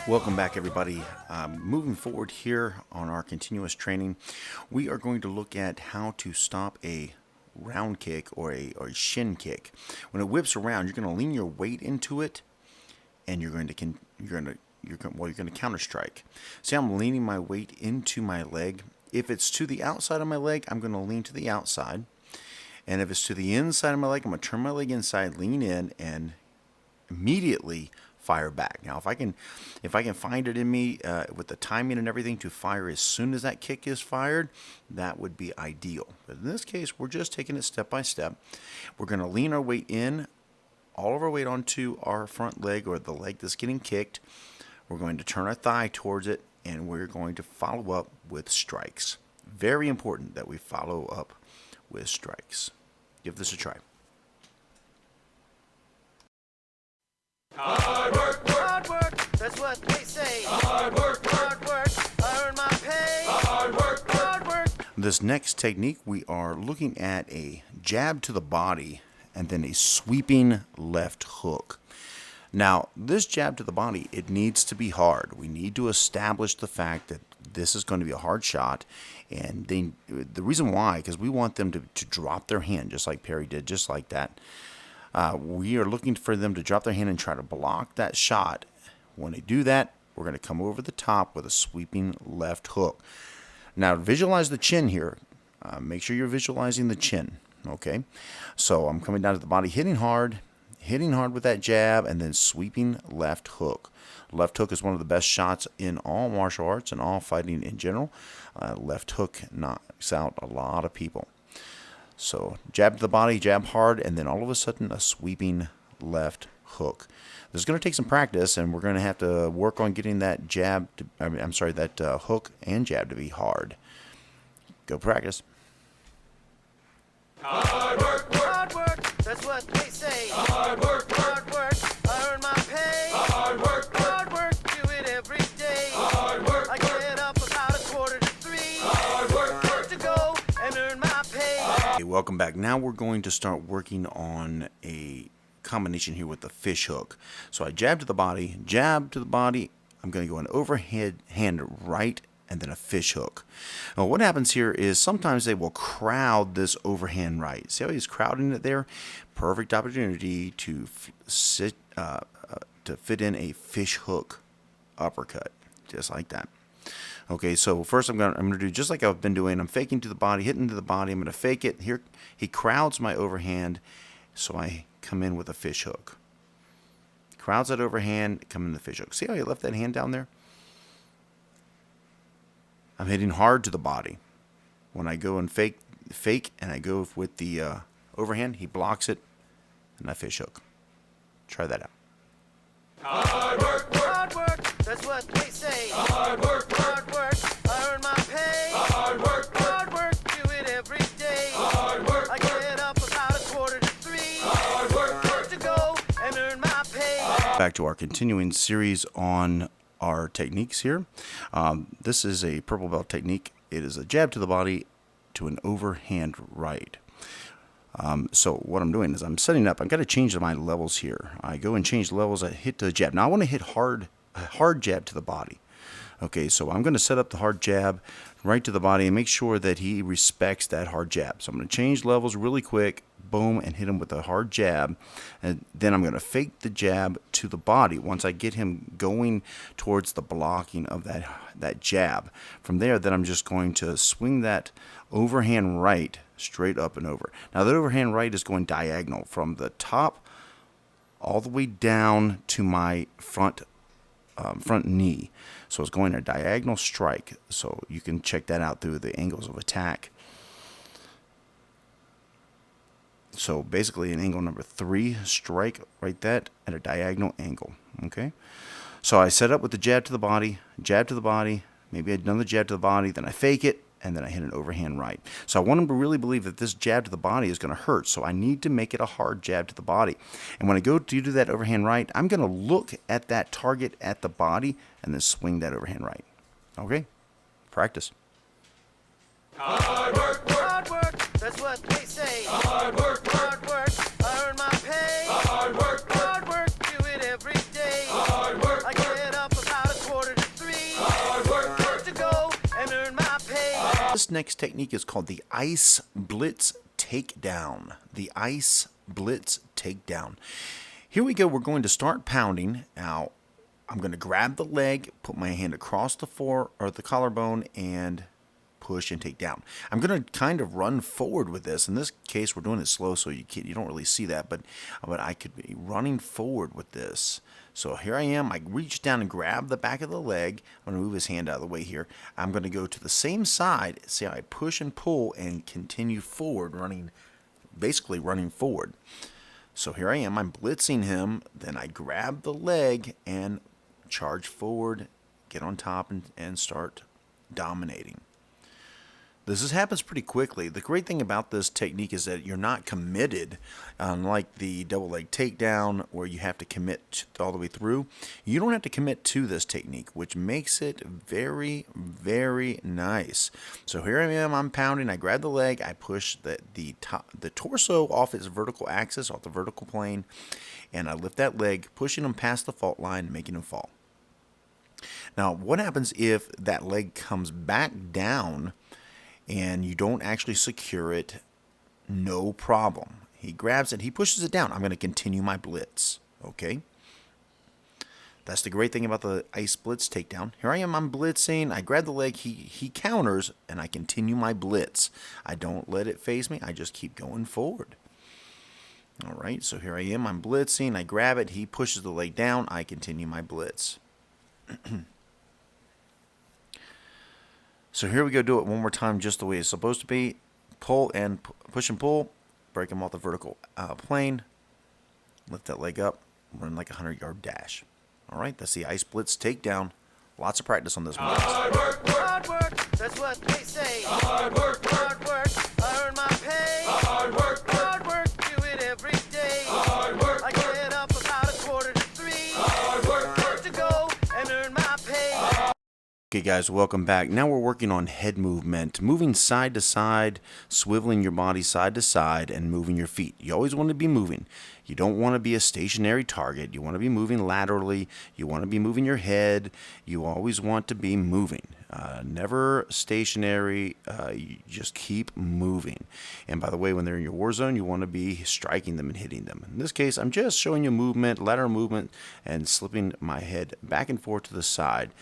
Welcome back, everybody. Moving forward here on our continuous training, we are going to look at how to stop a round kick or a shin kick. When it whips around, you're going to lean your weight into it, and you're going to counter strike. See, I'm leaning my weight into my leg. If it's to the outside of my leg, I'm going to lean to the outside, and if it's to the inside of my leg, I'm going to turn my leg inside, lean in, and immediately fire back. Now, if I can find it in me with the timing and everything to fire as soon as that kick is fired, that would be ideal. But in this case, we're just taking it step by step. We're going to lean our weight in, all of our weight onto our front leg or the leg that's getting kicked. We're going to turn our thigh towards it, and we're going to follow up with strikes. Very important that we follow up with strikes. Give this a try. Hard work, that's what they say. Hard work, I earn my pay. Hard work. This next technique, we are looking at a jab to the body and then a sweeping left hook. Now, this jab to the body, it needs to be hard. We need to establish the fact that this is going to be a hard shot, and the reason why, because we want them to drop their hand, just like Perry did, just like that. We are looking for them to drop their hand and try to block that shot. When they do that, we're going to come over the top with a sweeping left hook. Now, visualize the chin here. Make sure you're visualizing the chin. Okay, so I'm coming down to the body, hitting hard with that jab, and then sweeping left hook. Left hook is one of the best shots in all martial arts and all fighting in general. Left hook knocks out a lot of people. So jab to the body, jab hard, and then all of a sudden a sweeping left hook. This is going to take some practice, and we're going to have to work on getting that hook and jab to be hard. Go practice. Hard work, that's what they say. Hard work, I earn my pay. Hard work, do it every day. Hard work, I get up about 2:45. Hard work to go and earn my pay. Okay, welcome back. Now we're going to start working on a combination here with the fish hook. So I jab to the body. I'm going to go an overhead hand right and then a fish hook. Now what happens here is sometimes they will crowd this overhand right. See how he's crowding it there? Perfect opportunity to fit in a fish hook uppercut, just like that. Okay, so first I'm gonna do just like I've been doing. I'm faking to the body, hitting to the body. I'm gonna fake it. Here he crowds my overhand, so I come in with a fish hook. Crowds that overhand, come in the fish hook. See how he left that hand down there? I'm hitting hard to the body. When I go and fake, and I go with the overhand, he blocks it, and I fish hook. Try that out. Hard work, that's what they say. Hard work, I earn my pay. Hard work, do it every day. Hard work, I get up about 2:45. Hard work to go and earn my pay. Back to our continuing series on our techniques here. This is a purple belt technique. It is a jab to the body to an overhand right. So what I'm doing is I'm setting up. I've got to change my levels here. I go and change levels. I hit the jab. Now I want to hit a hard jab to the body. Okay, so I'm going to set up the hard jab right to the body and make sure that he respects that hard jab. So I'm going to change levels really quick, boom, and hit him with a hard jab. And then I'm going to fake the jab to the body once I get him going towards the blocking of that jab. From there, then I'm just going to swing that overhand right straight up and over. Now that overhand right is going diagonal from the top all the way down to my front knee. So it's going a diagonal strike. So you can check that out through the angles of attack. So basically an angle number 3 strike right that at a diagonal angle. Okay. So I set up with the jab to the body, maybe another jab to the body, then I fake it, and then I hit an overhand right. So I want him to really believe that this jab to the body is going to hurt. So I need to make it a hard jab to the body. And when I go to do that overhand right, I'm going to look at that target at the body and then swing that overhand right. Okay? Practice. Hard work, that's what they say. Hard work, I earn my pay. Hard work, do it every day. Hard work, I get up about next technique is called the Ice Blitz Takedown. The Ice Blitz Takedown. Here we go. We're going to start pounding. Now, I'm going to grab the leg, put my hand across the collarbone, and push and take down. I'm going to kind of run forward with this. In this case, we're doing it slow, so you don't really see that, but I could be running forward with this. So here I am. I reach down and grab the back of the leg. I'm going to move his hand out of the way here. I'm going to go to the same side. See how I push and pull and continue forward, basically running forward. So here I am. I'm blitzing him. Then I grab the leg and charge forward, get on top, and start dominating. This happens pretty quickly. The great thing about this technique is that you're not committed, unlike the double leg takedown where you have to commit all the way through. You don't have to commit to this technique, which makes it very, very nice. So here I am, I'm pounding, I grab the leg, I push the torso off its vertical axis, off the vertical plane, and I lift that leg, pushing him past the fault line, making him fall. Now, what happens if that leg comes back down and you don't actually secure it? No problem. He grabs it, he pushes it down. I'm going to continue my blitz. Okay? That's the great thing about the Ice Blitz takedown. Here I am, I'm blitzing. I grab the leg, he counters, and I continue my blitz. I don't let it phase me. I just keep going forward. All right, so here I am, I'm blitzing. I grab it, he pushes the leg down. I continue my blitz. So here we go, do it one more time just the way it's supposed to be. Pull and push and pull. Break them off the vertical plane. Lift that leg up. Run like a 100-yard dash. All right, that's the Ice Blitz takedown. Lots of practice on this one. Hard work, hard work, that's what they say. Hard work, I earn my pay. Hard work, do it every day. Hard work, I get up about 2:45. Hard work, to go and earn my pay. Okay guys, welcome back. Now we're working on head movement, moving side to side, swiveling your body side to side, and moving your feet. You always want to be moving. You don't want to be a stationary target. You want to be moving laterally. You want to be moving your head. You always want to be moving. Never stationary. You just keep moving. And by the way, when they're in your war zone, you want to be striking them and hitting them. In this case, I'm just showing you movement, lateral movement, and slipping my head back and forth to the side.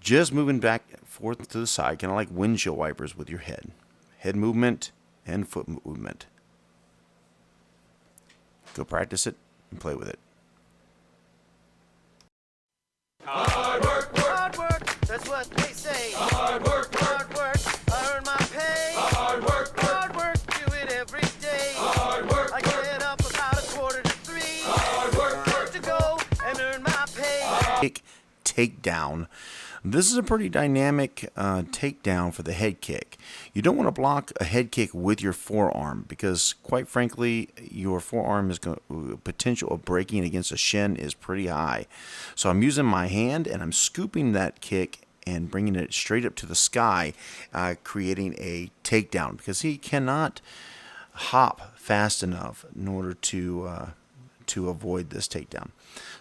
Just moving back and forth to the side, kind of like windshield wipers with your head. Head movement and foot movement. Go practice it and play with it. Hard work, that's what they say. Hard work, I earn my pay. Hard work, do it every day. Hard work, I get up about 2:45. Hard work, to go and earn my pay. Takedown. This is a pretty dynamic takedown for the head kick. You don't want to block a head kick with your forearm because, quite frankly, your forearm is potential of breaking against a shin is pretty high. So I'm using my hand and I'm scooping that kick and bringing it straight up to the sky, creating a takedown because he cannot hop fast enough in order to avoid this takedown.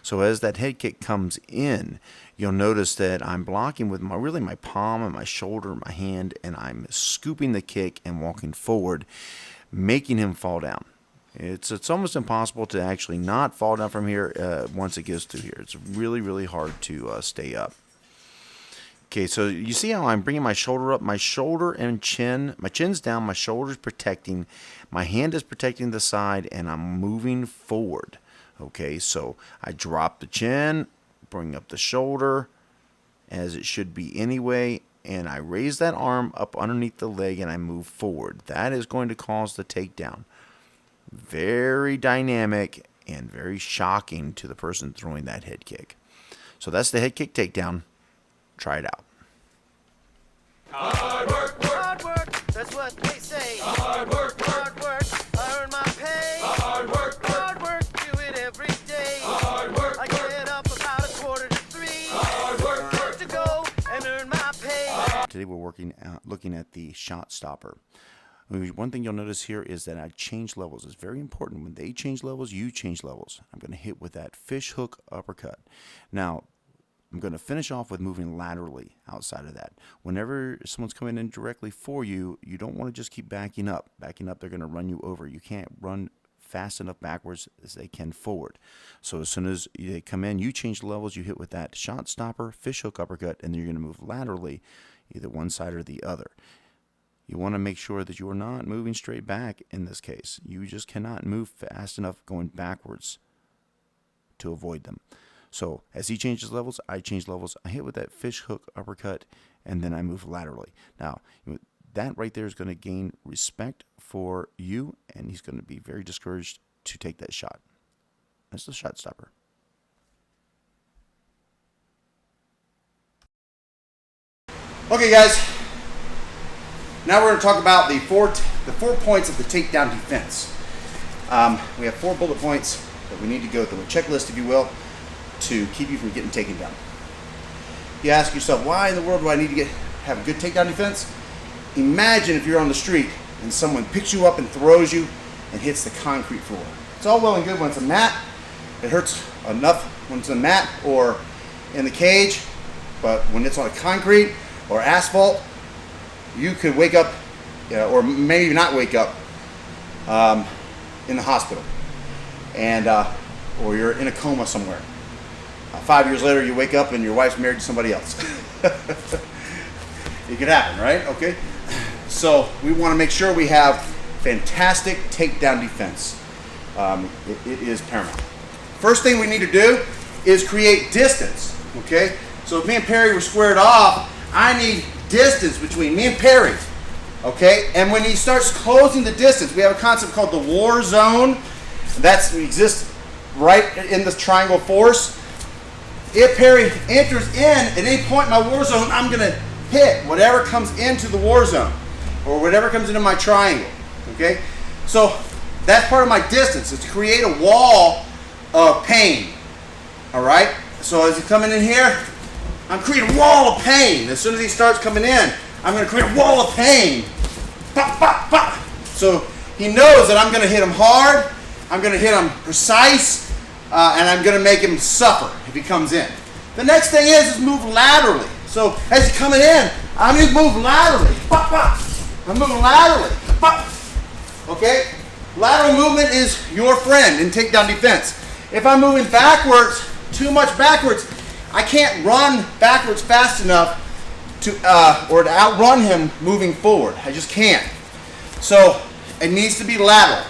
So as that head kick comes in, you'll notice that I'm blocking with my palm and my shoulder, my hand, and I'm scooping the kick and walking forward, making him fall down. It's almost impossible to actually not fall down from here once it gets through here. It's really, really hard to stay up. Okay, so you see how I'm bringing my shoulder up, my shoulder and chin, my chin's down, my shoulder's protecting, my hand is protecting the side, and I'm moving forward. Okay, so I drop the chin, bring up the shoulder, as it should be anyway, and I raise that arm up underneath the leg and I move forward. That is going to cause the takedown. Very dynamic and very shocking to the person throwing that head kick. So that's the head kick takedown. Try it out. Hard work, that's what they say. Hard work, I earn my pay. Hard work, do it every day. Hard work, I get up about 2:45. Hard work, to go and earn my pay. Today we're looking at the shot stopper. One thing you'll notice here is that I change levels. It's very important. When they change levels, you change levels. I'm going to hit with that fish hook uppercut. Now, I'm going to finish off with moving laterally outside of that. Whenever someone's coming in directly for you, you don't want to just keep backing up. Backing up, they're going to run you over. You can't run fast enough backwards as they can forward. So as soon as they come in, you change the levels, you hit with that shot stopper, fish hook uppercut, and then you're going to move laterally, either one side or the other. You want to make sure that you are not moving straight back in this case. You just cannot move fast enough going backwards to avoid them. So as he changes levels, I change levels. I hit with that fish hook uppercut, and then I move laterally. Now, that right there is going to gain respect for you, and he's going to be very discouraged to take that shot. That's the shot stopper. Okay, guys. Now we're going to talk about the four points of the takedown defense. We have 4 bullet points that we need to go through, a checklist, if you will, to keep you from getting taken down. You ask yourself, why in the world do I need to have a good takedown defense? Imagine if you're on the street and someone picks you up and throws you and hits the concrete floor. It's all well and good when it's a mat. It hurts enough when it's a mat or in the cage, but when it's on a concrete or asphalt, you could wake up, or maybe not wake up, in the hospital, and or you're in a coma somewhere. 5 years later, you wake up and your wife's married to somebody else. It could happen, right? Okay. So we want to make sure we have fantastic takedown defense. It is paramount. First thing we need to do is create distance. Okay. So if me and Perry were squared off, I need distance between me and Perry. Okay. And when he starts closing the distance, we have a concept called the war zone. That exists right in the triangle force. If Perry enters in at any point in my war zone, I'm going to hit whatever comes into the war zone or whatever comes into my triangle. Okay? So that's part of my distance, is to create a wall of pain. All right? So as he's coming in here, I'm creating a wall of pain. As soon as he starts coming in, I'm going to create a wall of pain. Pop, pop, pop. So he knows that I'm going to hit him hard, I'm going to hit him precise, and I'm going to make him suffer if he comes in. The next thing is move laterally. So as he's coming in, I'm going to move laterally. Pop, pop. I'm moving laterally. Pop. Okay? Lateral movement is your friend in takedown defense. If I'm moving backwards, too much backwards, I can't run backwards fast enough to outrun him moving forward. I just can't. So it needs to be lateral.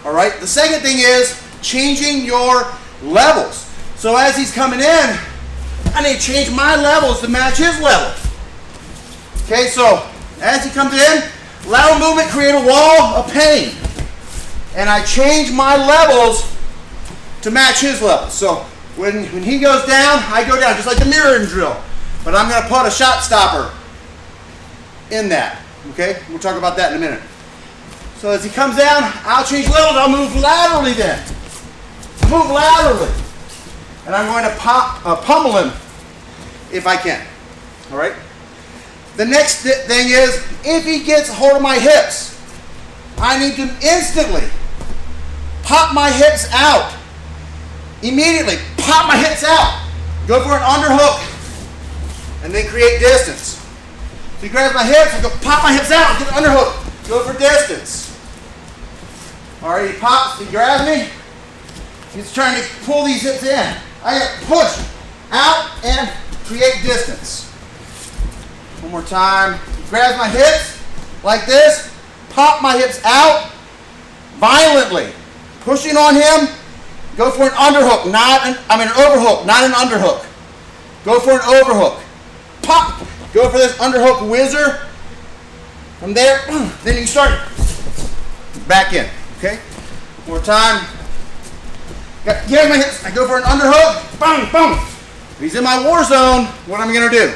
All right? The second thing is changing your levels. So as he's coming in, I need to change my levels to match his level. Okay, so as he comes in, lateral movement, create a wall of pain. And I change my levels to match his levels. So when he goes down, I go down, just like the mirroring drill. But I'm going to put a shot stopper in that. Okay, we'll talk about that in a minute. So as he comes down, I'll change levels. I'll move laterally then. Move laterally. And I'm going to pummel him if I can. All right? The next thing is, if he gets a hold of my hips, I need to instantly pop my hips out. Immediately, pop my hips out. Go for an underhook. And then create distance. So he grabs my hips, I go pop my hips out, get an underhook, go for distance. All right, he pops, he grabs me. He's trying to pull these hips in. I got to push out and create distance. One more time. He grabs my hips like this, pop my hips out violently. Pushing on him, go for an underhook, an overhook, not an underhook. Go for an overhook. Pop, go for this underhook whizzer. From there, then you start back in. Okay? One more time. Get my hips. I go for an underhook. Boom, boom. If he's in my war zone, what am I going to do?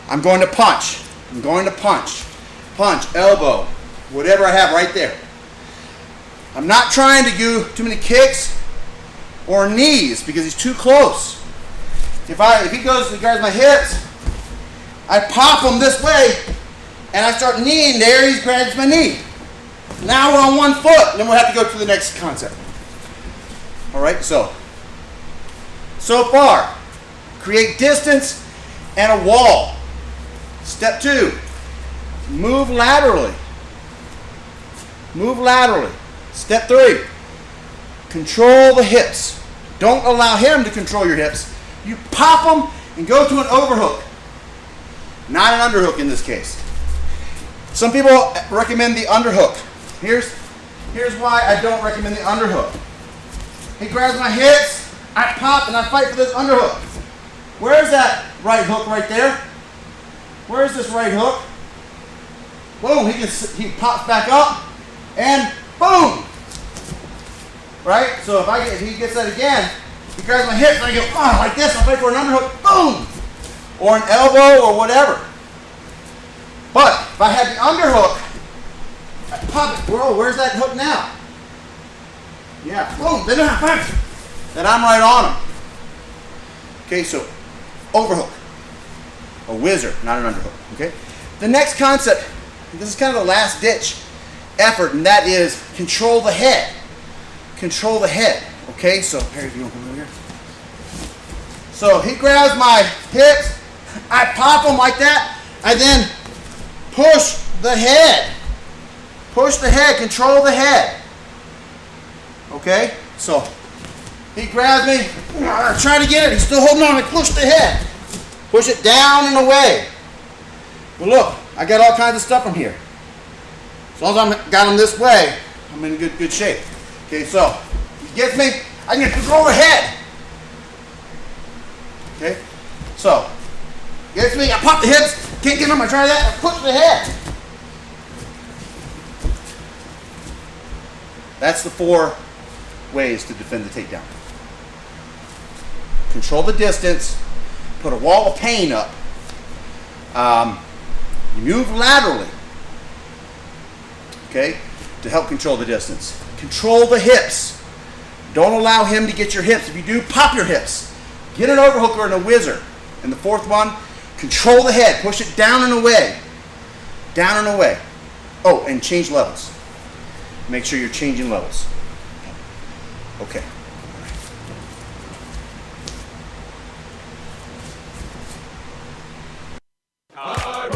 I'm going to punch. I'm going to punch. Punch, elbow, whatever I have right there. I'm not trying to do too many kicks or knees because he's too close. If he grabs my hips, I pop him this way and I start kneeing there, he grabs my knee. Now we're on one foot, then we'll have to go to the next concept. All right, so far, create distance and a wall. Step 2, move laterally. Move laterally. Step 3, control the hips. Don't allow him to control your hips. You pop them and go to an overhook. Not an underhook in this case. Some people recommend the underhook. Here's why I don't recommend the underhook. He grabs my hips, I pop, and I fight for this underhook. Where's that right hook right there? Where's this right hook? Boom, he pops back up, and boom! Right? So if he gets that again, he grabs my hips, and I go, oh, like this, I fight for an underhook, boom! Or an elbow, or whatever. But if I had the underhook, I pop it. Whoa, where's that hook now? Yeah, boom, then I'm right on him. Okay, so overhook. A whizzer, not an underhook, okay? The next concept, this is kind of the last ditch effort, and that is control the head. Control the head, okay? So, Harry, if you want to come over here. So he grabs my hips, I pop him like that, I then push the head. Push the head, control the head. Okay, so he grabs me, trying to get it, he's still holding on, I push the head. Push it down and away. Well look, I got all kinds of stuff from here. As long as I got him this way, I'm in good shape. Okay, so he gets me, I can control the head. Okay, so gets me, I pop the hips, can't get him, I try that, I push the head. That's the 4 ways to defend the takedown. Control the distance, put a wall of pain up, you move laterally, okay, to help control the distance. Control the hips. Don't allow him to get your hips. If you do, pop your hips. Get an overhook or a whizzer. And the 4th one, control the head. Push it down and away. Down and away. Oh, and change levels. Make sure you're changing levels. Okay. Hard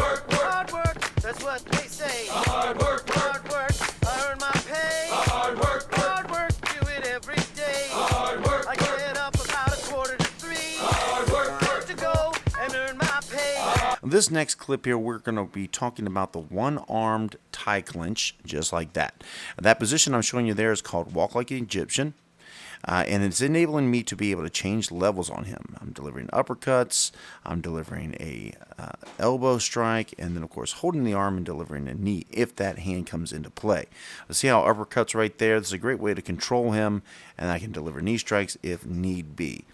work, that's what they say. Hard work, I earn my pay. Hard work, do it every day. Hard work, I get up about 2:45. Hard work to go and earn my pay. This next clip here, we're going to be talking about the one-armed tie clinch, just like that. That position I'm showing you there is called Walk Like an Egyptian. And it's enabling me to be able to change levels on him. I'm delivering uppercuts, I'm delivering a elbow strike, and then of course holding the arm and delivering a knee if that hand comes into play. See how uppercuts right there? This is a great way to control him, and I can deliver knee strikes if need be.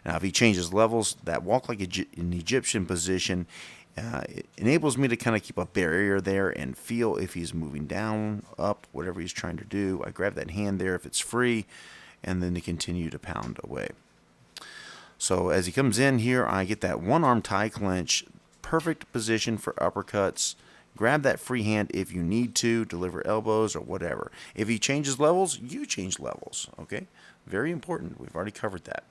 Now if he changes levels, that Walk Like an Egyptian position it enables me to kind of keep a barrier there and feel if he's moving down, up, whatever he's trying to do. I grab that hand there if it's free, and then to continue to pound away. So as he comes in here, I get that one-arm tie clinch, perfect position for uppercuts. Grab that free hand if you need to, deliver elbows or whatever. If he changes levels, you change levels, okay? Very important. We've already covered that.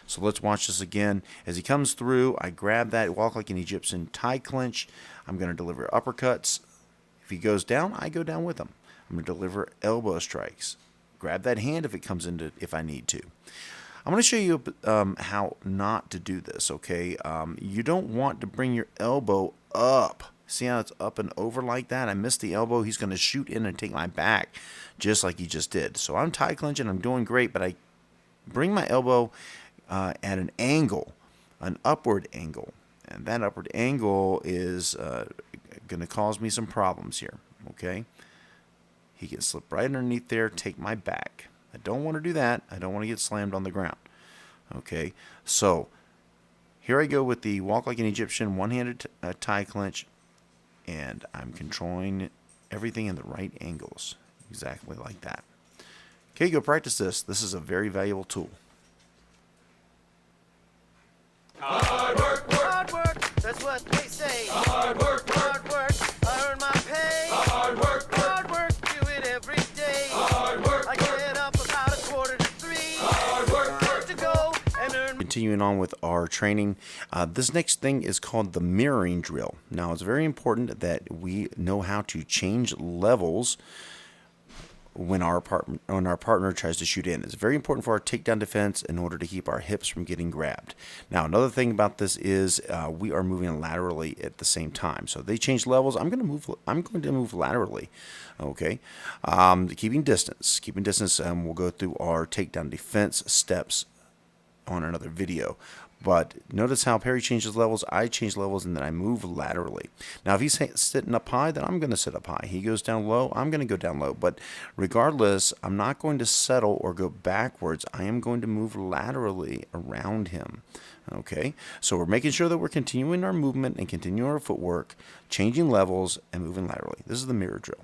So let's watch this again. As he comes through, I grab that Walk Like an Egyptian tie clinch. I'm going to deliver uppercuts. If he goes down, I go down with him. I'm going to deliver elbow strikes. Grab that hand if it comes into, if I need to. I'm going to show you how not to do this, okay? You don't want to bring your elbow up. See how it's up and over like that? I missed the elbow. He's going to shoot in and take my back just like he just did. So I'm tie clinching. I'm doing great, but I bring my elbow at an angle, an upward angle. And that upward angle is going to cause me some problems here, okay? He can slip right underneath there, take my back. I don't want to do that. I don't want to get slammed on the ground. Okay, so here I go with the Walk Like an Egyptian one-handed tie clinch, and I'm controlling everything in the right angles, exactly like that. Okay, go practice this. This is a very valuable tool. Hard work, that's what they say. Hard work, I earn my pay. Hard work, do it every day. Hard work, I get up about 2:45. Hard work to go and earn. continuing on with our training. This next thing is called the mirroring drill. Now, it's very important that we know how to change levels when our partner tries to shoot in. It's very important for our takedown defense in order to keep our hips from getting grabbed. Now, another thing about this is we are moving laterally at the same time. So they change levels. I'm going to move laterally. Okay, keeping distance. We'll go through our takedown defense steps on another video. But notice how Perry changes levels, I change levels, and then I move laterally. Now, if he's sitting up high, then I'm going to sit up high. He goes down low, I'm going to go down low. But regardless, I'm not going to settle or go backwards. I am going to move laterally around him. Okay, so we're making sure that we're continuing our movement and continuing our footwork, changing levels, and moving laterally. This is the mirror drill.